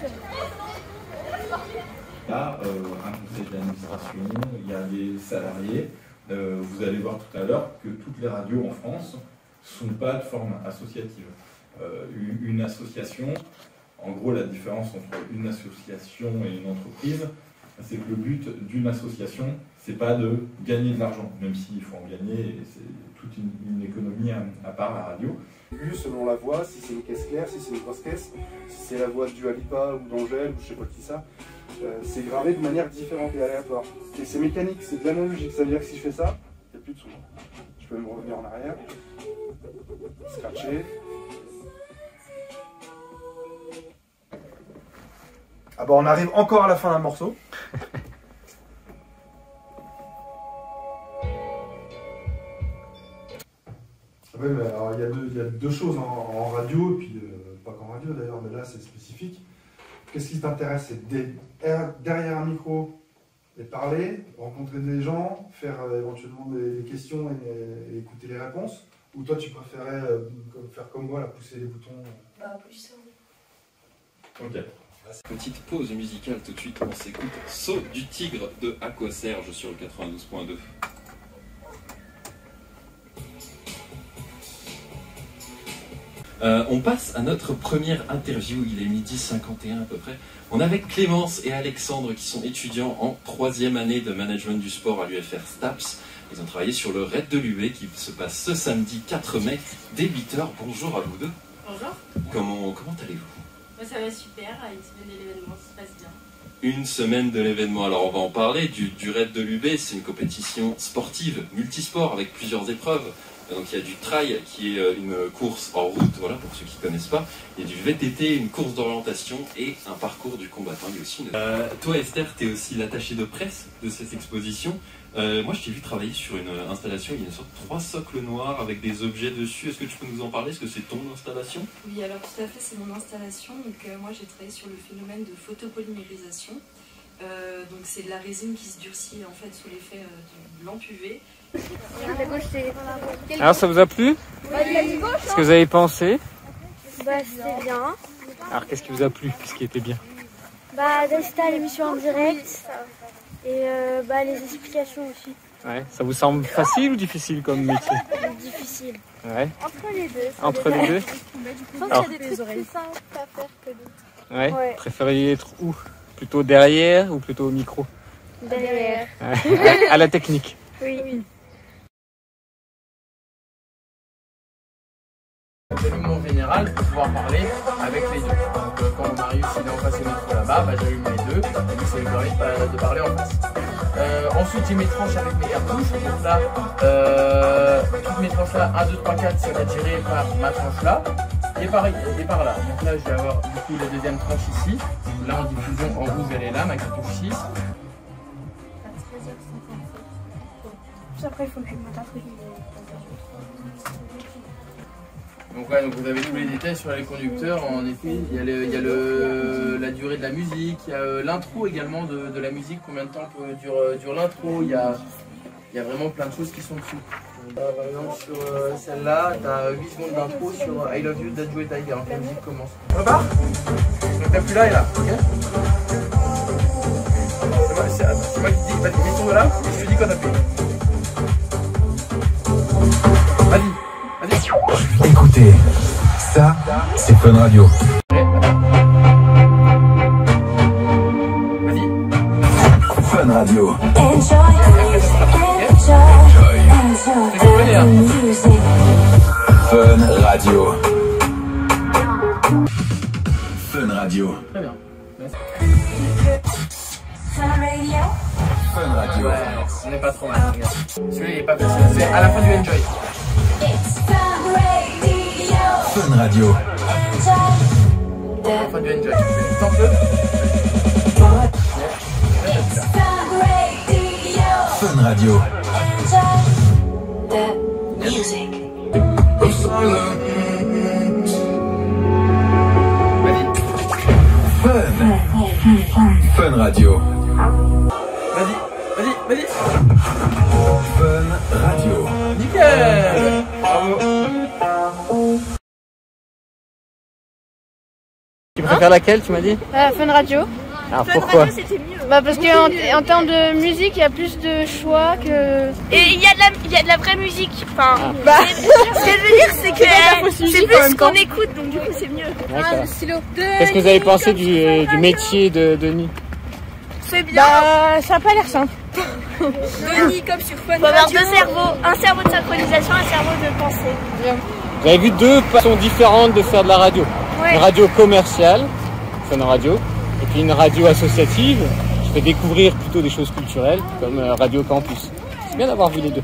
Il y a un conseil d'administration, il y a des salariés. Vous allez voir tout à l'heure que toutes les radios en France ne sont pas de forme associative. Une association, en gros la différence entre une association et une entreprise, c'est que le but d'une association, c'est pas de gagner de l'argent, même s'il faut en gagner, et c'est toute une économie à part la radio. Selon la voix, si c'est une caisse claire, si c'est une grosse caisse, si c'est la voix de Dua Lipa ou d'Angèle ou je sais pas qui ça, c'est gravé de manière différente et aléatoire. Et c'est mécanique, c'est vraiment logique, ça veut dire que si je fais ça, il n'y a plus de son. Je peux même revenir en arrière, scratcher. Ah bah on arrive encore à la fin d'un morceau. Oui, mais alors il y a deux choses en radio, et puis pas qu'en radio d'ailleurs, mais là c'est spécifique. Qu'est-ce qui t'intéresse? C'est derrière un micro et parler, rencontrer des gens, faire éventuellement des questions et écouter les réponses? Ou toi tu préférais faire comme moi, là, pousser les boutons? Bah plus ça. Ok. Petite pause musicale tout de suite, on s'écoute Saut du tigre de Aqua Serge sur le 92.2. On passe à notre première interview, il est 12h51 à peu près. On est avec Clémence et Alexandre qui sont étudiants en 3e année de management du sport à l'UFR STAPS. Ils ont travaillé sur le raid de l'UB qui se passe ce samedi 4 mai dès 8h. Bonjour à vous deux. Bonjour. Comment allez-vous? Ça va super, une semaine de l'événement, ça se passe bien. Une semaine de l'événement, alors on va en parler du raid de l'UB, c'est une compétition sportive, multisport avec plusieurs épreuves. Donc il y a du trail qui est une course en route, voilà pour ceux qui ne connaissent pas. Il y a du VTT, une course d'orientation et un parcours du combattant. Il y a aussi toi Esther, tu es aussi l'attachée de presse de cette exposition. Moi je t'ai vu travailler sur une installation, il y a une sorte de 3 socles noirs avec des objets dessus. Est-ce que tu peux nous en parler? Est-ce que c'est ton installation? Oui, alors tout à fait, c'est mon installation. Donc moi j'ai travaillé sur le phénomène de photopolymérisation. Donc c'est de la résine qui se durcit en fait sous l'effet de lampe UV. Alors ça vous a plu? Qu'est-ce que vous avez pensé? Bah c'était bien. Alors qu'est-ce qui vous a plu? Qu'est-ce qui était bien? Bah d'assister à l'émission en direct et bah les explications aussi. Ouais. Ça vous semble facile ou difficile comme métier? Difficile. Ouais. Entre les deux. Entre les deux? Je pense qu'il y a des trucs plus simples à faire que d'autres. Ouais. Ouais. Préfériez être où? Plutôt derrière ou plutôt au micro? Derrière. À la technique. Oui. C'est le moment général pour pouvoir parler avec les deux. Donc quand on arrive, s'il est en face au micro là-bas, bah, j'allume les deux et puis ça lui permet de parler en face. Ensuite j'ai mes tranches avec mes cartouches. Donc là, toutes mes tranches là, 1, 2, 3, 4, ça va être géré par ma tranche là et par là. Donc là je vais avoir du coup la deuxième tranche ici. Là en diffusion en rouge elle est là, ma cartouche 6. Après il faut que je mette un truc. Donc, ouais, donc vous avez tous les détails sur les conducteurs. En effet, il y a la durée de la musique, il y a l'intro également de la musique, combien de temps dure l'intro, il y a vraiment plein de choses qui sont dessus. Par exemple sur celle-là, tu as 8 secondes d'intro sur I Love You d'Adjo et Tiger, la musique commence. On repart? Donc t'as plus là et là, ok? C'est moi qui dis, vas-y, mets ton là, et je te dis qu'on appuie. Vas-y. Écoutez, ça, c'est Fun Radio. Vas-y. Fun Radio. Fun Radio. Fun Radio. Très bien. Merci. Fun Radio. Ouais, on n'est pas trop mal, regarde. Celui-là il est pas facile, c'est à la fin du Enjoy. Fun Radio. À la fin du Enjoy. Tu t'en peux? Fun Radio. Vas-y. Fun Radio. Vas-y. Fun Radio. Nickel. Bravo. Tu préfères laquelle, tu m'as dit? Fun Radio. Alors pourquoi? Bah parce qu'en termes de musique, il y a plus de choix que... Et il y a de la vraie musique. Enfin, ce que je veux dire, c'est que c'est plus ce qu'on écoute, donc du coup c'est mieux. D'accord. Qu'est-ce que vous avez pensé du métier de Denis? C'est bien. Bah ça a pas l'air simple. Denis comme sur Fun Radio. Faut avoir deux cerveaux, un cerveau de synchronisation, un cerveau de pensée. Vous avez vu deux façons différentes de faire de la radio. Ouais. Une radio commerciale, Fun Radio, et puis une radio associative, qui fait découvrir plutôt des choses culturelles, comme Radio Campus. C'est bien d'avoir vu les deux.